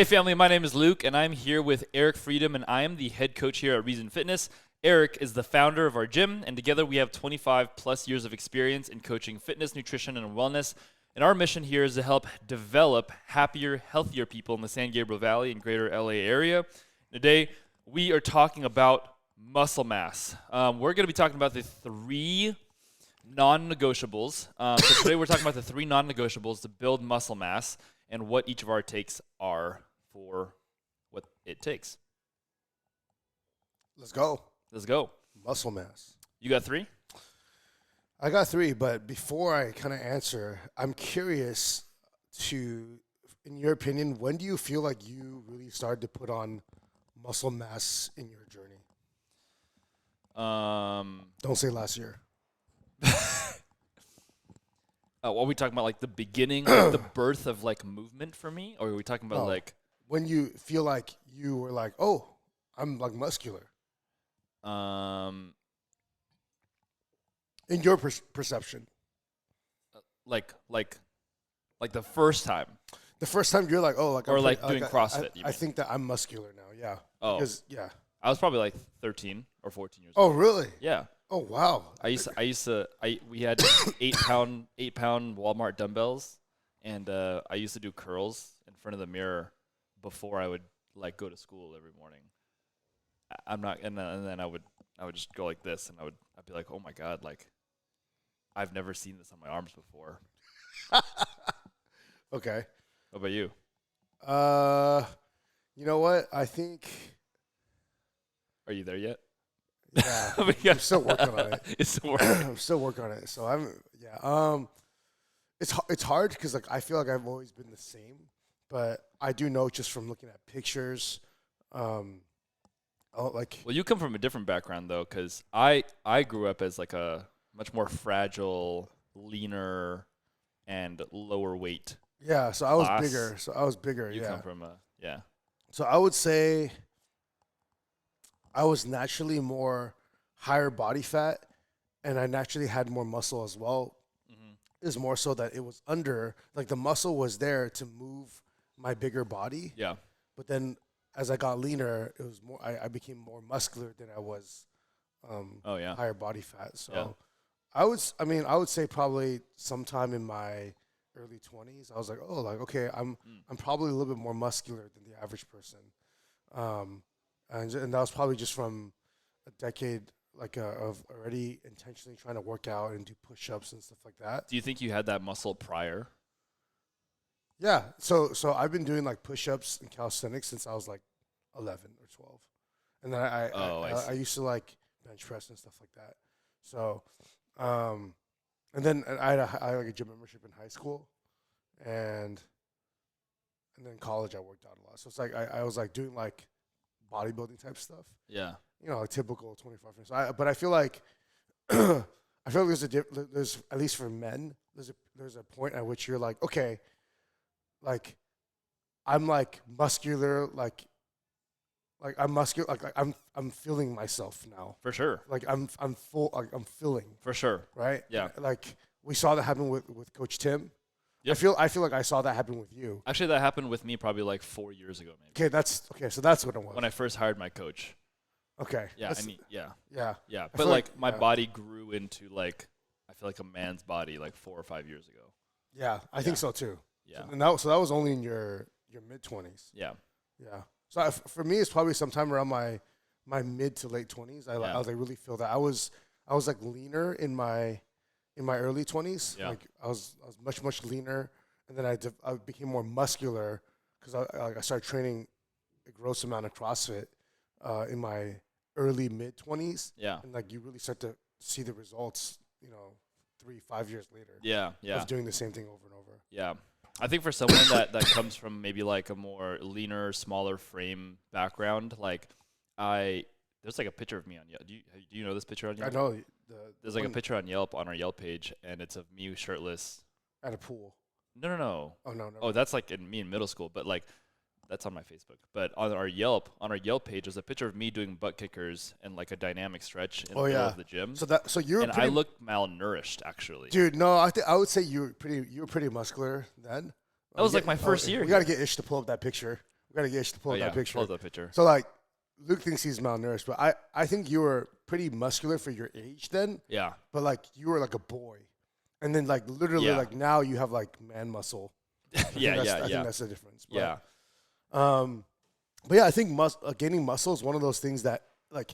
Hey family, my name is Luke and I'm here with Eric Freedom and I am the head coach here at Reason Fitness. Eric is the founder of our gym and together we have 25 plus years of experience in coaching fitness, nutrition, and wellness. And our mission here is to help develop happier, healthier people in the San Gabriel Valley and greater LA area. Today we are talking about muscle mass. We're going to be talking about the three non-negotiables. So today we're talking about the three non-negotiables to build muscle mass and what each of our takes are for what it takes. Let's go. Let's go. Muscle mass. You got three? I got three, but before I kind of answer, I'm curious in your opinion, when do you feel like you really started to put on muscle mass in your journey? Don't say last year. What are we talking about, like the beginning, like the birth of like movement for me? Or are we talking about like... When you feel like you were like, oh, I'm like muscular. Um, In your perception. like the first time. The first time you're like, oh, like... Or I'm like doing CrossFit, you I mean? think that I'm muscular now, yeah. Oh. Because, yeah. I was probably like 13 or 14 years Oh, old. really? Yeah. Oh, wow. We had 8-pound Walmart dumbbells, and I used to do curls in front of the mirror before I would like go to school every morning. And then I would just go like this, and I'd be like, oh my god, like I've never seen this on my arms before. Okay. What about you? You know what? I think... Are you there yet? Yeah, Oh my God. I'm still working on it. It's still working. I'm still working on it. So it's hard because like I feel like I've always been the same, but I do know just from looking at pictures, like Well, you come from a different background though, because I grew up as like a much more fragile, leaner, and lower weight. yeah. So I was class. bigger. You Yeah. come from a So I would say I was naturally more higher body fat, and I naturally had more muscle as well. Mhm. It was more so that it was under, like the muscle was there to move my bigger body. yeah. But then as I got leaner, it was more. I became more muscular than I was Oh yeah. higher body fat. So Yeah. I would say probably sometime in my early 20s, I was like, oh, like okay, I'm probably a little bit more muscular than the average person. And that was probably just from a decade of already intentionally trying to work out and do push-ups and stuff like that. Do you think you had that muscle prior? Yeah. So I've been doing like push-ups and calisthenics since I was like 11 or 12. And then I used to like bench press and stuff like that. So, and then I had like a gym membership in high school, and then college I worked out a lot. So it's like I was like doing like bodybuilding type stuff. Yeah. You know, like typical 25 minutes. But I feel like there's there's at least for men there's a point at which you're like, okay, like I'm like muscular, like I'm muscular, like I'm feeling myself now. For sure. Like I'm full, like I'm filling, For sure. right? Yeah. Like we saw that happen with Coach Tim. Yep. I feel like I saw that happen with you. Actually, that happened with me probably like 4 years ago, maybe. Okay. So that's what it was. When I first hired my coach. Okay. Yeah. Yeah. Yeah. I But feel like my yeah. body grew into like, I feel like a man's body like 4 or 5 years ago. Yeah. I think so too. Yeah. So that was only in your mid 20s. Yeah. Yeah. So for me, it's probably sometime around my mid to late 20s. I was like really feel that I was like leaner in my early 20s. Yeah. Like I was much leaner, and then I became more muscular because I started training a gross amount of CrossFit in my early mid 20s. Yeah. And like you really start to see the results, 3-5 years later. Yeah. Yeah. Of doing the same thing over and over. Yeah. I think for someone that comes from maybe like a more leaner, smaller frame background, like there's like a picture of me on Yelp. Do you know this picture on Yelp? I know. There's like a picture on Yelp, on our Yelp page, and it's of me shirtless. At a pool. No. Oh, no. Oh, that's like me in middle school, but like that's on my Facebook. But on our Yelp page, there's a picture of me doing butt kickers and like a dynamic stretch in the middle of the gym. So you're and I looked malnourished actually. Dude, no, I would say you were pretty muscular then. That was like my first year. We got to get Ish to pull up that picture. We got to get you to pull up that picture. Pull up that picture. So, like, Luke thinks he's malnourished, but I think you were pretty muscular for your age then. Yeah. But, like, you were like a boy. And then, like, literally, like, now you have, like, man muscle. I think that's the difference. But, but yeah, I think gaining muscle is one of those things that, like,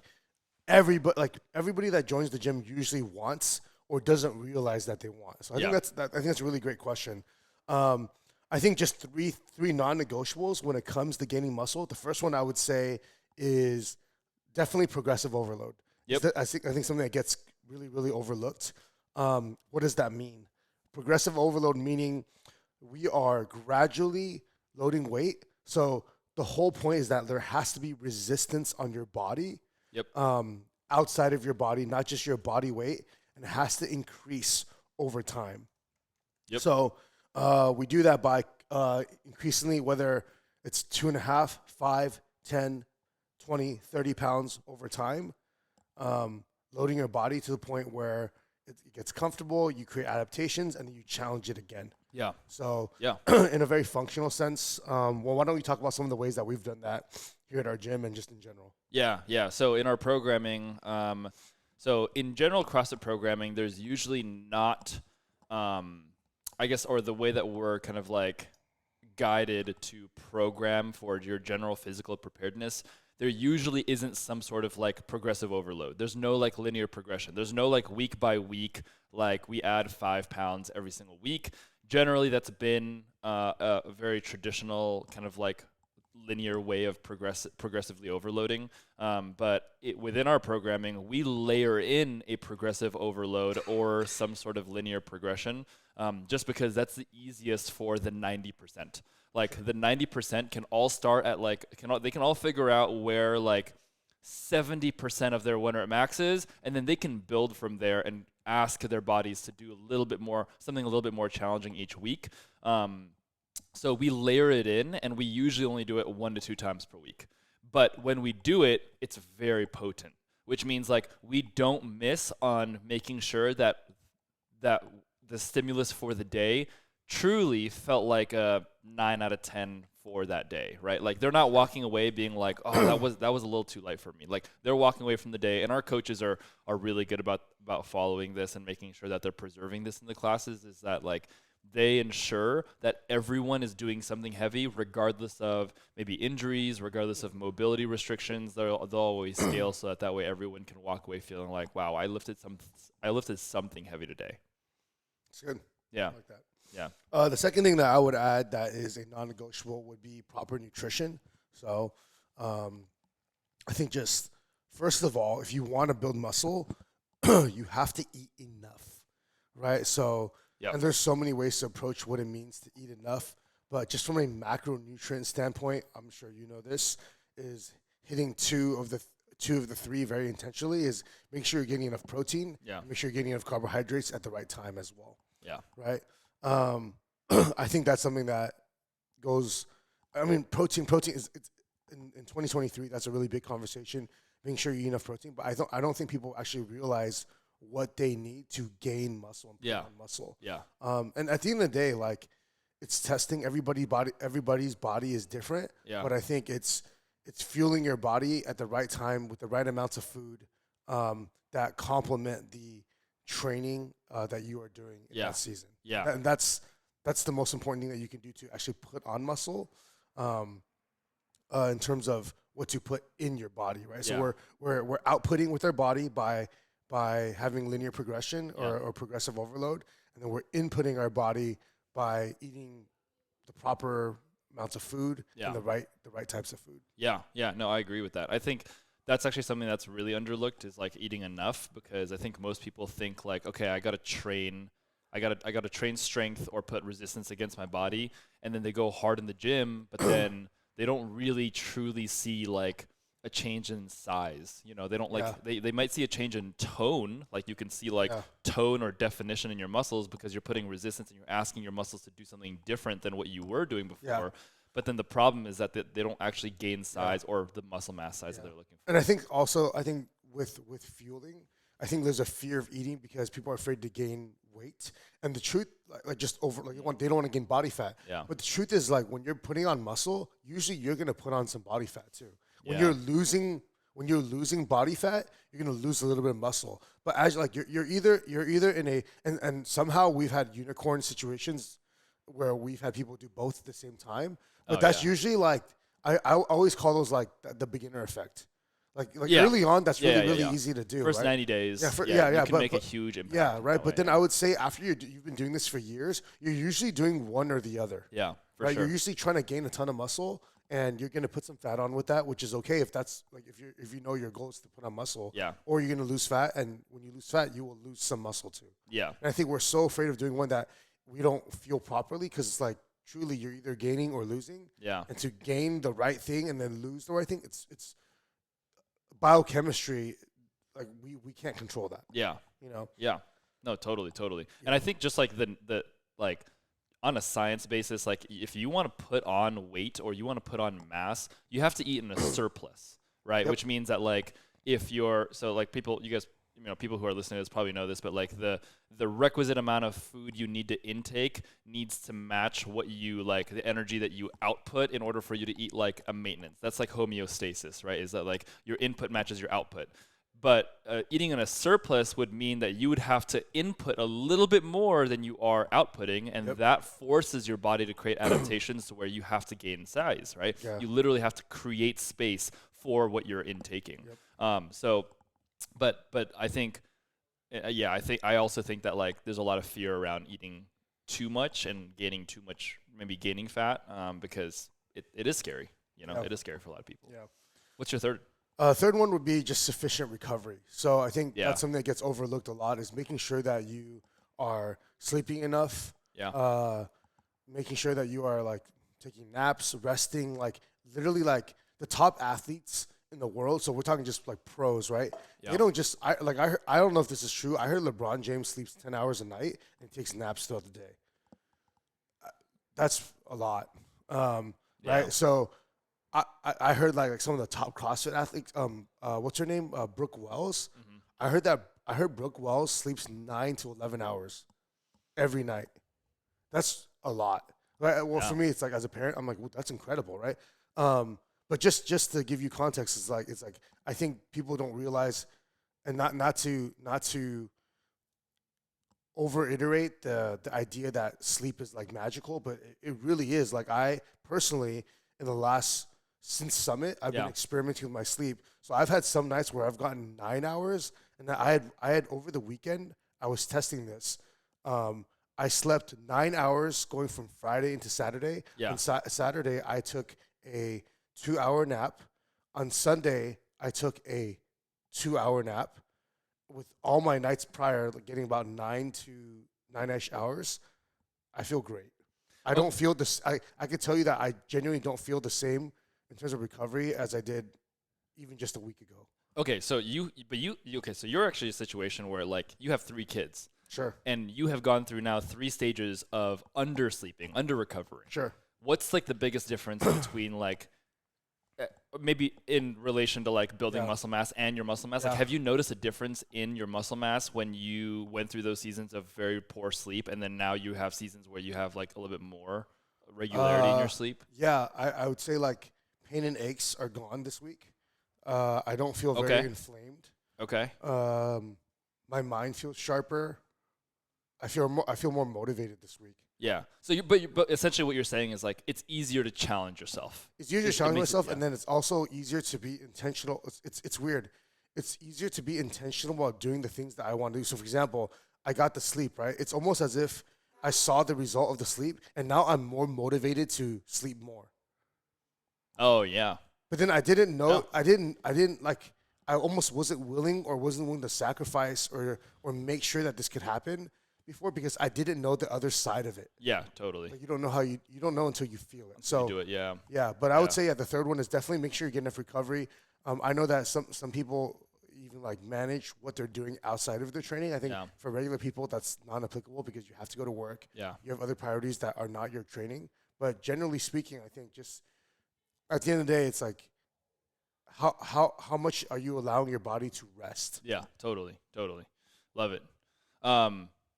everybody that joins the gym usually wants or doesn't realize that they want. So I think that's a really great question. I think just three non-negotiables when it comes to gaining muscle. The first one I would say is definitely progressive overload. Yep. I think something that gets really, really overlooked. What does that mean? Progressive overload meaning we are gradually loading weight. So the whole point is that there has to be resistance on your body. Yep. Outside of your body, not just your body weight, and it has to increase over time. Yep. So we do that by increasingly, whether it's 2.5, 5, 10, 20, 30 pounds over time, loading your body to the point where it gets comfortable, you create adaptations, and then you challenge it again. Yeah. So yeah, in a very functional sense, well, why don't we talk about some of the ways that we've done that here at our gym and just in general? Yeah. So in our programming, so in general CrossFit programming, there's usually not, I guess, or the way that we're kind of like guided to program for your general physical preparedness, there usually isn't some sort of like progressive overload. There's no like linear progression. There's no like week by week, like we add 5 pounds every single week. Generally, that's been a very traditional kind of like linear way of progressively overloading. But within our programming, we layer in a progressive overload or some sort of linear progression, just because that's the easiest for the 90%. Like the 90% can all start at like, they can all figure out where like 70% of their winner at max is, and then they can build from there and ask their bodies to do something a little bit more challenging each week. So we layer it in, and we usually only do it 1 to 2 times per week. But when we do it, it's very potent, which means like we don't miss on making sure that the stimulus for the day truly felt like a 9 out of 10 for that day, right? Like they're not walking away being like, oh, that was a little too light for me. Like they're walking away from the day, and our coaches are really good about following this and making sure that they're preserving this in the classes, is that like they ensure that everyone is doing something heavy regardless of maybe injuries, regardless of mobility restrictions. They'll always scale so that way everyone can walk away feeling like, wow, I lifted something heavy today. It's good. Yeah. I like that. Yeah. The second thing that I would add that is a non-negotiable would be proper nutrition. So I think just first of all, if you want to build muscle, you have to eat enough, right? So and there's so many ways to approach what it means to eat enough. But just from a macronutrient standpoint, I'm sure you know this, is hitting two of the three very intentionally is make sure you're getting enough protein. Yeah. Make sure you're getting enough carbohydrates at the right time as well. Yeah. Right. I think that's something that goes. I mean, protein is it's in 2023. That's a really big conversation. Making sure you eat enough protein, but I don't think people actually realize what they need to gain muscle and put on muscle. Yeah. And at the end of the day, like it's testing everybody's body is different. Yeah. But I think it's fueling your body at the right time with the right amounts of food that complement the training that you are doing in that season. Yeah. And that's the most important thing that you can do to actually put on muscle in terms of what to put in your body, right? So we're outputting with our body by having linear progression or progressive overload, and then we're inputting our body by eating the proper amounts of food and the right types of food. Yeah. No, I agree with that. I think that's actually something that's really underlooked, is like eating enough, because I think most people think like, okay, I got to train strength or put resistance against my body, and then they go hard in the gym, but then they don't really truly see like a change in size. You know, they don't like they might see a change in tone, like you can see like tone or definition in your muscles because you're putting resistance and you're asking your muscles to do something different than what you were doing before. Yeah. But then the problem is that they don't actually gain size or the muscle mass size that they're looking for. And I think with fueling, I think there's a fear of eating because people are afraid to gain weight. And the truth, like just over, like they don't want to gain body fat. Yeah. But the truth is, like when you're putting on muscle, usually you're gonna put on some body fat too. When Yeah. you're losing body fat, you're gonna lose a little bit of muscle. But as like you're either in a and somehow we've had unicorn situations where we've had people do both at the same time. But that's usually like I always call those like the beginner effect. Like early on, that's really easy to do. First right? 90 days, you can make a huge impact. Yeah, right. But then I would say after you've been doing this for years, you're usually doing one or the other. Yeah, for right. sure. You're usually trying to gain a ton of muscle, and you're going to put some fat on with that, which is okay if that's like if you know your goal is to put on muscle. Yeah. Or you're going to lose fat, and when you lose fat, you will lose some muscle too. Yeah. And I think we're so afraid of doing one that we don't feel properly because it's like truly you're either gaining or losing. Yeah. And to gain the right thing and then lose the right thing, it's biochemistry, like we can't control that. Yeah. You know? Yeah. No, totally. Yeah. And I think just like the like on a science basis, like if you want to put on weight or you want to put on mass, you have to eat in a surplus, right? Yep. Which means that like if you're people who are listening to this probably know this, but like the requisite amount of food you need to intake needs to match what you like, the energy that you output in order for you to eat like a maintenance. That's like homeostasis, right? Is that like your input matches your output. But eating in a surplus would mean that you would have to input a little bit more than you are outputting, and that forces your body to create adaptations to where you have to gain size, right? Yeah. You literally have to create space for what you're intaking. But I think, I also think that like there's a lot of fear around eating too much and gaining too much, maybe gaining fat, because it is scary. It is scary for a lot of people. Yeah. What's your third? Third one would be just sufficient recovery. So I think that's something that gets overlooked a lot is making sure that you are sleeping enough. Yeah. Making sure that you are like taking naps, resting, like literally like the top athletes in the world. So we're talking just like pros, right? Yeah. They don't just I don't know if this is true. I heard LeBron James sleeps 10 hours a night and takes naps throughout the day. That's a lot. Right? So I heard like some of the top CrossFit athletes. What's her name? Brooke Wells. Mm-hmm. I heard Brooke Wells sleeps 9 to 11 hours every night. That's a lot. Right? Well, for me, it's like as a parent, I'm like, well, that's incredible, right? But just to give you context, it's like I think people don't realize, and not to overiterate the idea that sleep is like magical, but it really is. Like I personally, since Summit, I've been experimenting with my sleep. So I've had some nights where I've gotten 9 hours, and I had over the weekend, I was testing this. I slept 9 hours going from Friday into Saturday. Yeah. On Saturday, I took a 2-hour nap. On Sunday, I took a 2-hour nap. With all my nights prior, like getting about 9 to 9-ish hours, I feel great. I don't feel this. I could tell you that I genuinely don't feel the same in terms of recovery as I did even just a week ago. Okay, so so you're actually in a situation where like you have 3 kids. Sure. And you have gone through now 3 stages of undersleeping, under-recovering. Sure. What's like the biggest difference between like maybe in relation to like building muscle mass and your muscle mass? Like have you noticed a difference in your muscle mass when you went through those seasons of very poor sleep and then now you have seasons where you have like a little bit more regularity in your sleep? Yeah, I would say like pain and aches are gone this week. I don't feel very inflamed. Okay. My mind feels sharper. I feel more motivated this week. Yeah. So but essentially what you're saying is like it's easier to challenge yourself. It's easier to challenge myself, and then it's also easier to be intentional. It's weird. It's easier to be intentional about doing the things that I want to do. So for example, I got the sleep, right? It's almost as if I saw the result of the sleep, and now I'm more motivated to sleep more. Oh yeah. But then I didn't know. I didn't like. I almost wasn't willing to sacrifice or make sure that this could happen before because I didn't know the other side of it. Yeah, totally. Like you don't know how you don't know until you feel it. So you do it, yeah. Yeah, but I would say the third one is definitely make sure you get enough recovery. I know that some people even like manage what they're doing outside of their training. I think for regular people that's not applicable because you have to go to work. Yeah. You have other priorities that are not your training. But generally speaking, I think just at the end of the day, it's like how much are you allowing your body to rest? Yeah, totally. Love it.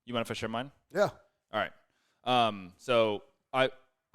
You mind if I share mine? Yeah. All right. So I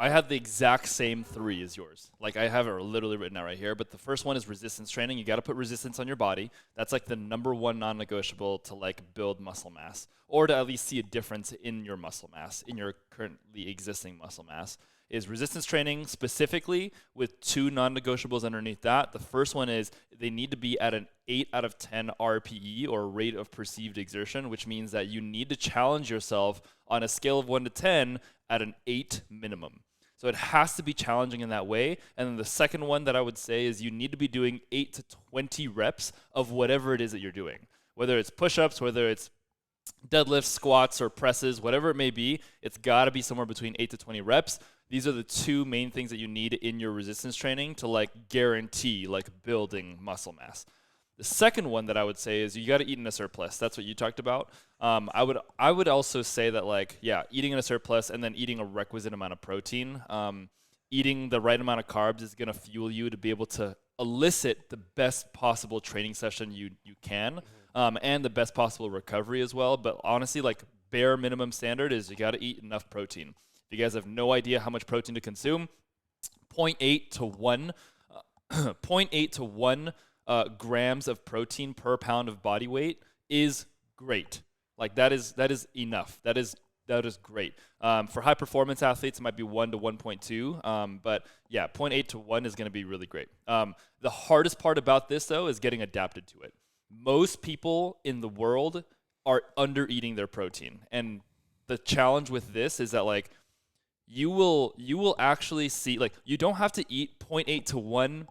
had the exact same 3 as yours. Like I have it literally written out right here. But the first one is resistance training. You got to put resistance on your body. That's like the number 1 non-negotiable to like build muscle mass, or to at least see a difference in your muscle mass, in your currently existing muscle mass. Is resistance training specifically with 2 non-negotiables underneath that. The first one is they need to be at an 8 out of 10 RPE, or rate of perceived exertion, which means that you need to challenge yourself on a scale of 1 to 10 at an 8 minimum. So it has to be challenging in that way. And then the second one that I would say is you need to be doing 8 to 20 reps of whatever it is that you're doing, whether it's push-ups, whether it's deadlifts, squats, or presses, whatever it may be. It's got to be somewhere between 8 to 20 reps. These are the 2 main things that you need in your resistance training to like guarantee like building muscle mass. The second one that I would say is you got to eat in a surplus. That's what you talked about. I would also say that like, yeah, eating in a surplus and then eating a requisite amount of protein. Eating the right amount of carbs is going to fuel you to be able to elicit the best possible training session you can, and the best possible recovery as well. But honestly, like bare minimum standard is you got to eat enough protein. If you guys have no idea how much protein to consume, 0.8 to 1, 0.8 to 1 grams of protein per pound of body weight is great. Like that is enough. That is great. For high performance athletes, it might be 1 to 1.2. But yeah, 0.8 to 1 is going to be really great. The hardest part about this though is getting adapted to it. Most people in the world are under eating their protein, and the challenge with this is that like you will actually see, like, you don't have to eat 0.8 to 1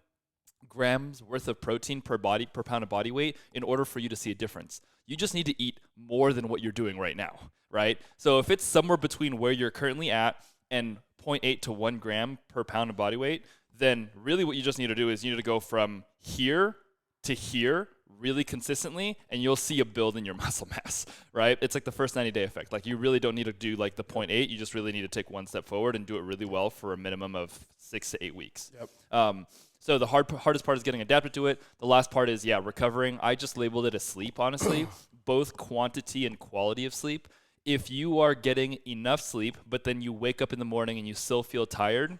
grams worth of protein per pound of body weight in order for you to see a difference. You just need to eat more than what you're doing right now, right? So if it's somewhere between where you're currently at and 0.8 to 1 gram per pound of body weight, then really what you just need to do is you need to go from here to here really consistently, and you'll see a build in your muscle mass, right? It's like the first 90-day effect. Like you really don't need to do like the 0.8. You just really need to take one step forward and do it really well for a minimum of 6 to 8 weeks. Yep. So the hardest part is getting adapted to it. The last part is, yeah, recovering. I just labeled it as sleep, honestly, both quantity and quality of sleep. If you are getting enough sleep, but then you wake up in the morning and you still feel tired,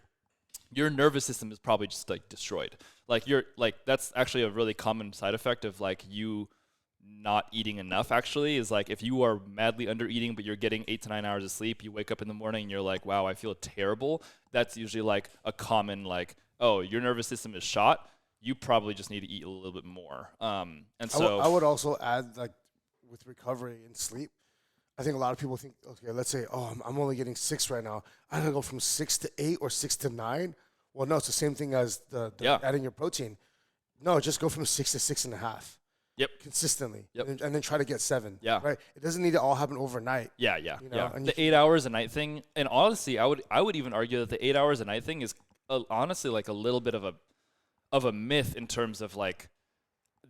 your nervous system is probably just like destroyed. Like that's actually a really common side effect of like you not eating enough. Actually, is like if you are madly under eating but you're getting 8 to 9 hours of sleep, you wake up in the morning and you're like, wow, I feel terrible. That's usually like a common like, oh, your nervous system is shot. You probably just need to eat a little bit more. And so I would also add, like, with recovery and sleep, I think a lot of people think, okay, let's say, oh, I'm only getting 6 right now. I gotta go from 6 to 8 or 6 to 9. Well, no, it's the same thing as the adding your protein. No, just go from 6 to 6.5. Yep. Consistently. Yep. And then try to get 7. Yeah. Right. It doesn't need to all happen overnight. Yeah. You know? Yeah. And the 8 hours a night thing, and honestly, I would even argue that the 8 hours a night thing is honestly like a little bit of a myth in terms of like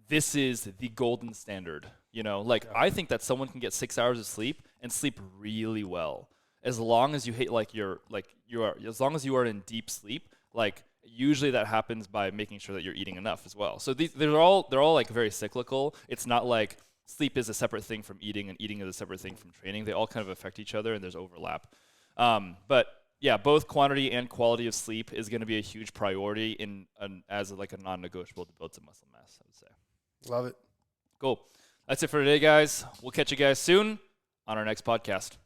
this is the golden standard. You know, like I think that someone can get 6 hours of sleep and sleep really well as long as you as long as you are in deep sleep. Like usually that happens by making sure that you're eating enough as well. So they're all like very cyclical. It's not like sleep is a separate thing from eating and eating is a separate thing from training. They all kind of affect each other and there's overlap. But yeah, both quantity and quality of sleep is going to be a huge priority as like a non-negotiable to build some muscle mass, I would say. Love it. Cool. That's it for today, guys. We'll catch you guys soon on our next podcast.